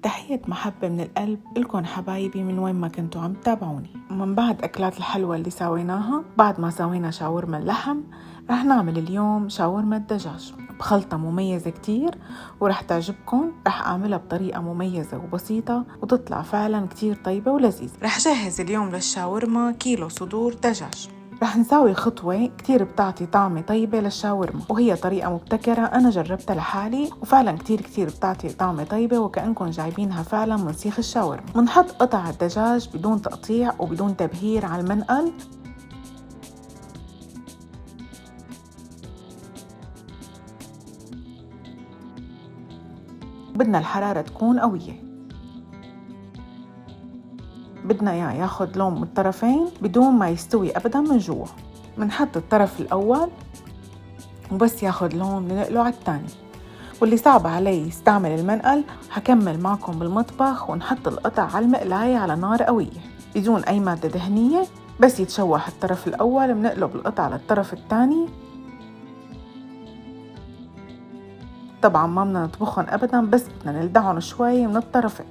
تحية محبة من القلب لكم حبايبي من وين ما كنتوا عم تتابعوني. من بعد أكلات الحلوة اللي سويناها بعد ما سوينا شاورما اللحم، رح نعمل اليوم شاورما الدجاج بخلطة مميزة كتير ورح تعجبكم. رح أعملها بطريقة مميزة وبسيطة وتطلع فعلا كتير طيبة ولذيذة. رح جهز اليوم للشاورما كيلو صدور دجاج. رح نساوي خطوة كتير بتعطي طعمة طيبة للشاورما، وهي طريقة مبتكرة أنا جربتها لحالي وفعلا كتير بتعطي طعمة طيبة وكأنكم جايبينها فعلا من سيخ الشاورما. منحط قطع الدجاج بدون تقطيع وبدون تبهير على المنقل. بدنا الحرارة تكون قوية، بدنا إياه ياخد لون من الطرفين بدون ما يستوي أبدا من جوا. منحط الطرف الأول وبس ياخد لون ننقله على الثاني. واللي صعب علي يستعمل المنقل هكمل معكم بالمطبخ ونحط القطع على المقلاية على نار قوية بدون أي مادة دهنية. بس يتشوح الطرف الأول بنقلب القطع على الطرف الثاني. طبعا ما بدنا نطبخهم أبدا، بس بدنا نلدعهم شوي من الطرفين.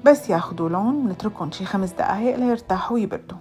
بس ياخدوا لون نتركهم شي 5 دقايق ليرتاحوا ويبردوا.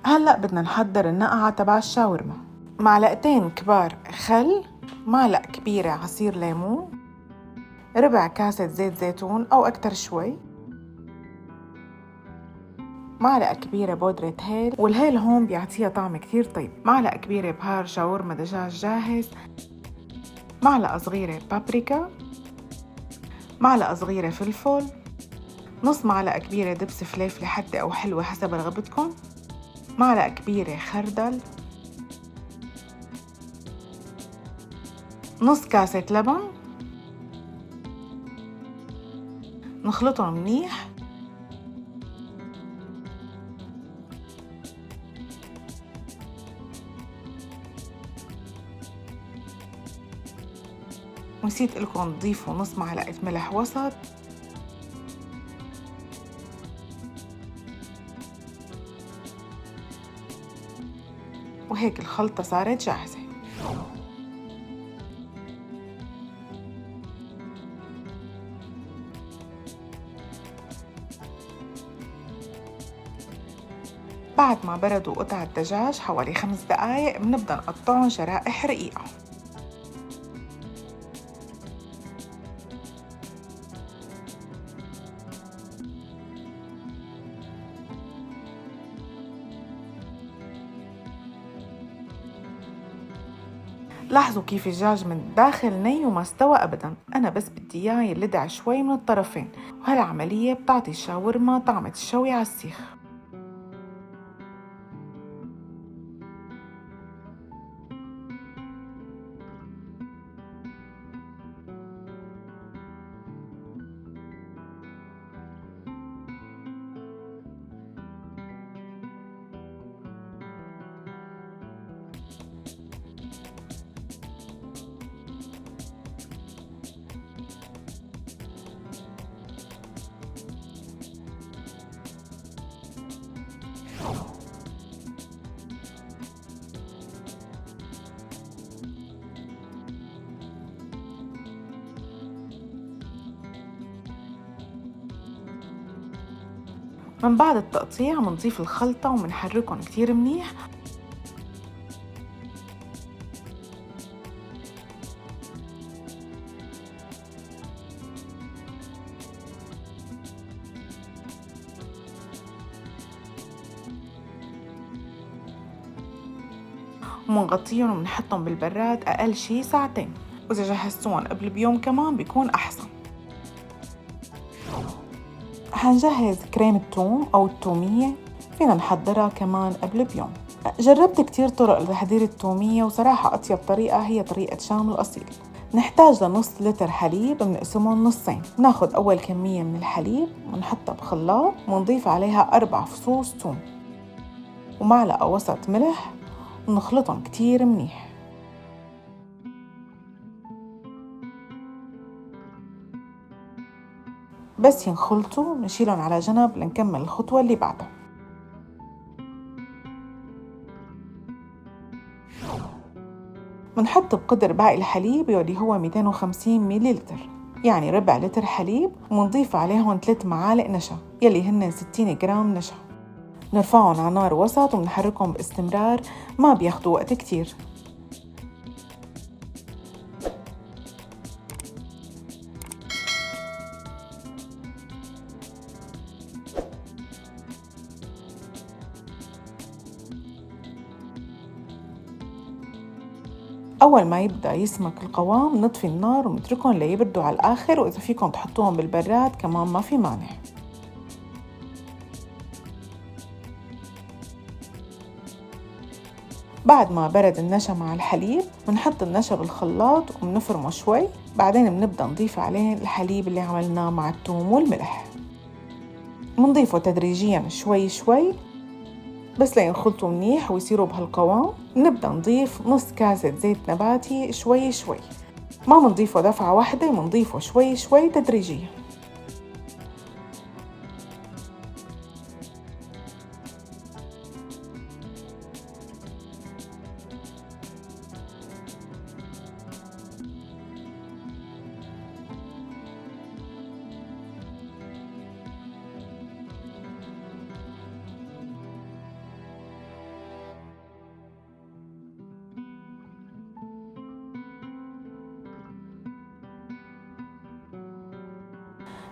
هلأ بدنا نحضر النقعة تبع الشاورما. معلقتين كبار خل، معلقة كبيرة عصير ليمون، ربع كاسة زيت زيتون أو أكتر شوي، معلقة كبيرة بودرة هيل، والهيل هون بيعطيها طعم كتير طيب، معلقة كبيرة بهار شاورما دجاج جاهز، معلقة صغيرة بابريكا، معلقة صغيرة فلفل، نص معلقة كبيرة دبس فليفلة حادة أو حلوة حسب رغبتكم، معلقة كبيرة خردل، نص كاسة لبن. نخلطهم منيح. ونسيت لكم تضيفوا نص معلقة ملح وسط. وهيك الخلطة صارت جاهزة. بعد ما بردوا قطع الدجاج حوالي 5 دقايق بنبدأ نقطعهم شرائح رقيقة. لاحظوا كيف الدجاج من الداخل ني وما استوى أبداً. أنا بس بدي إياه يلدع شوي من الطرفين، وهالعملية بتعطي الشاورما طعمة الشوي على السيخ. من بعد التقطيع منضيف الخلطة ومنحركهم كتير منيح. ومنغطيهم ومنحطهم بالبراد أقل شي 2 ساعات، وإذا جهزتوهم قبل بيوم كمان بيكون أحسن. هنجهز كريمة الثوم أو الثومية، فينا نحضرها كمان قبل بيوم. جربت كتير طرق لتحضير الثومية وصراحة أطيب طريقة هي طريقة شام الأصيل. نحتاج لنص لتر حليب بنقسمهم نصين. ناخد أول كمية من الحليب ونحطها بخلاط ونضيف عليها 4 فصوص ثوم ومعلقة وسط ملح ونخلطهم كتير منيح. بس ينخلطوا نشيلهم على جنب لنكمل الخطوة اللي بعدها. منحط بقدر باقي الحليب واللي هو 250 مليلتر، يعني ربع لتر حليب، ونضيف عليهم 3 معالق نشا يلي هن 60 جرام نشا. نرفعهم على نار وسط ونحركهم باستمرار، ما بياخدوا وقت كتير. أول ما يبدأ يسمك القوام نطفي النار ونتركهم ليبردوا على الآخر، وإذا فيكم تحطوهم بالبراد كمان ما في مانع. بعد ما برد النشا مع الحليب بنحط النشا بالخلاط وبنفرمه شوي، بعدين بنبدأ نضيف عليه الحليب اللي عملناه مع الثوم والملح. بنضيفه تدريجياً شوي شوي بس لينخلطوا منيح ويصيروا بهالقوام. نبدأ نضيف نص كاسة زيت نباتي شوي شوي، ما منضيفه دفعة واحدة، منضيفه شوي شوي تدريجياً.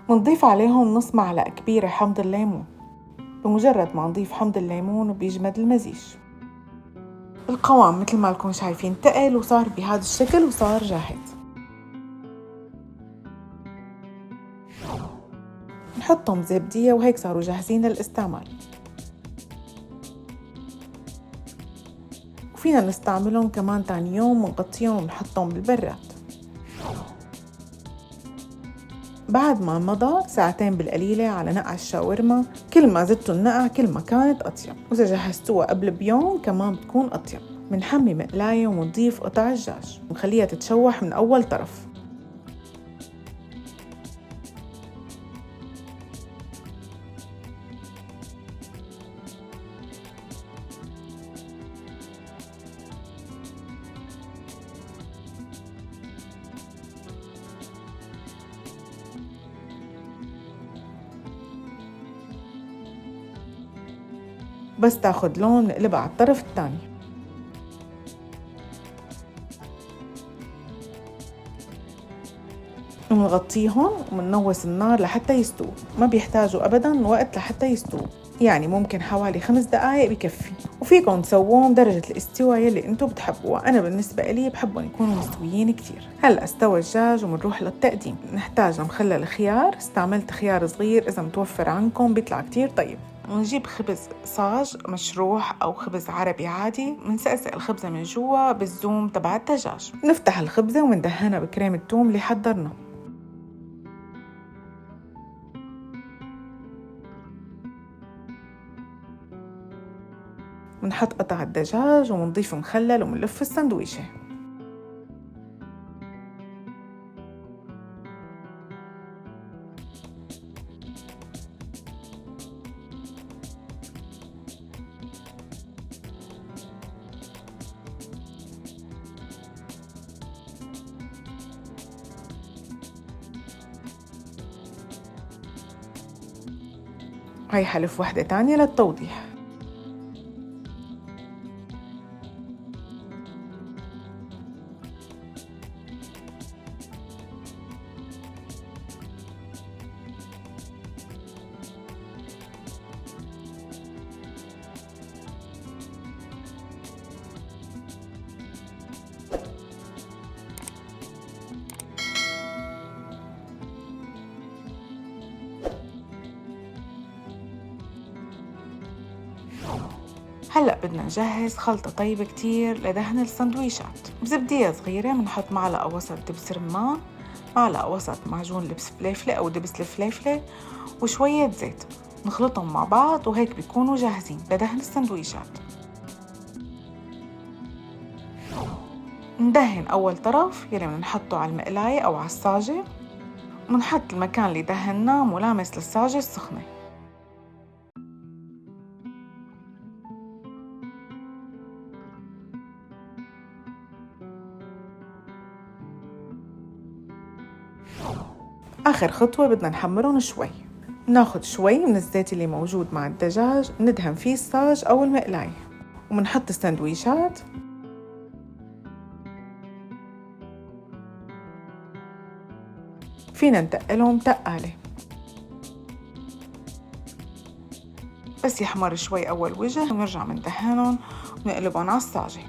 منضيف عليهم نص معلقة كبيرة حمض الليمون. بمجرد ما نضيف حمض الليمون بيجمد المزيج. القوام مثل ما لكم شايفين تقل وصار بهذا الشكل وصار جاهز. نحطهم زبدية وهيك صاروا جاهزين للاستعمال، وفينا نستعملهم كمان تاني يوم ونغطيهم ونحطهم بالبراد. بعد ما مضى ساعتين بالقليلة على نقع الشاورما، كل ما زدتوا النقع كل ما كانت أطيب، وإذا جهزتوها قبل بيوم كمان بتكون أطيب. منحمي مقلاية ونضيف قطع الدجاج ونخليها تتشوح من أول طرف. بس تاخد لون نقلبها على الطرف الثاني. ونغطيهم ومنوس النار لحتى يستووا، ما بيحتاجوا أبداً وقت لحتى يستووا، يعني ممكن حوالي 5 دقايق بكفي. وفيكم تسووهم درجة الاستواء يلي انتو بتحبوها. أنا بالنسبة لي بحبهم يكونوا مستويين كتير. هلأ استوى الدجاج ومنروح للتقديم. نحتاج مخلل خيار، استعملت خيار صغير، إذا متوفر عنكم بيطلع كتير طيب. ونجيب خبز صاج مشروح أو خبز عربي عادي، منسقسق الخبزة من جوا بالزوم تبع الدجاج. نفتح الخبزة ومندهنها بكريمة الثوم اللي حضرنا. منحط قطع الدجاج ومنضيف مخلل ومنلف السندويشة. هاي حلف واحدة تانية للتوضيح. هلأ بدنا نجهز خلطة طيبة كتير لدهن السندويشات. بزبدية صغيرة بنحط معلقة وسط دبس رمان، معلقة وسط معجون لبس فليفلة أو دبس الفليفلة، وشوية زيت. نخلطهم مع بعض وهيك بيكونوا جاهزين لدهن السندويشات. ندهن أول طرف يلي بنحطه على المقلاية أو على الصاجة، ومنحط المكان اللي دهناه ملامس للصاجة السخنة. آخر خطوة بدنا نحمرهم شوي. ناخد شوي من الزيت اللي موجود مع الدجاج ندهن فيه الصاج أو المقلاية، ومنحط السندويشات. فينا نتقلهم تقالة بس يحمر شوي أول وجه، ونرجع مندهنهم ونقلبهم على الصاجة.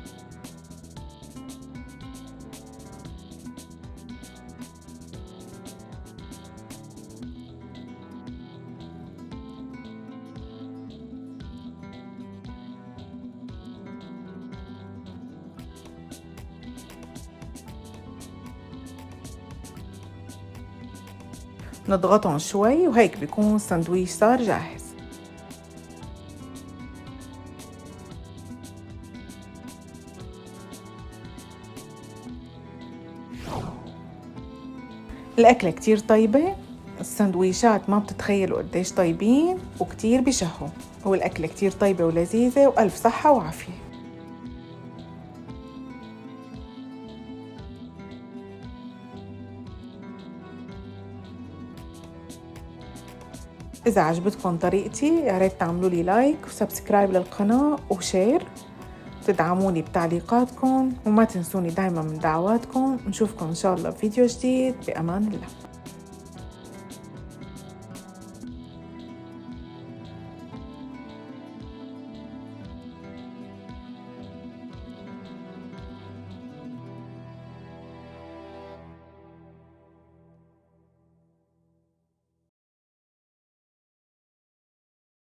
نضغطهم شوي وهيك بيكون السندويش صار جاهز. الأكلة كتير طيبة، السندويشات ما بتتخيلوا قديش طيبين وكتير بيشهوا، والأكلة كتير طيبة ولذيذة، وألف صحة وعافية. إذا عجبتكم طريقتي يا ريت تعملوا لي لايك وسبسكرايب للقناة وشير، تدعموني بتعليقاتكم، وما تنسوني دايما من دعواتكم. نشوفكم إن شاء الله في فيديو جديد، بأمان الله.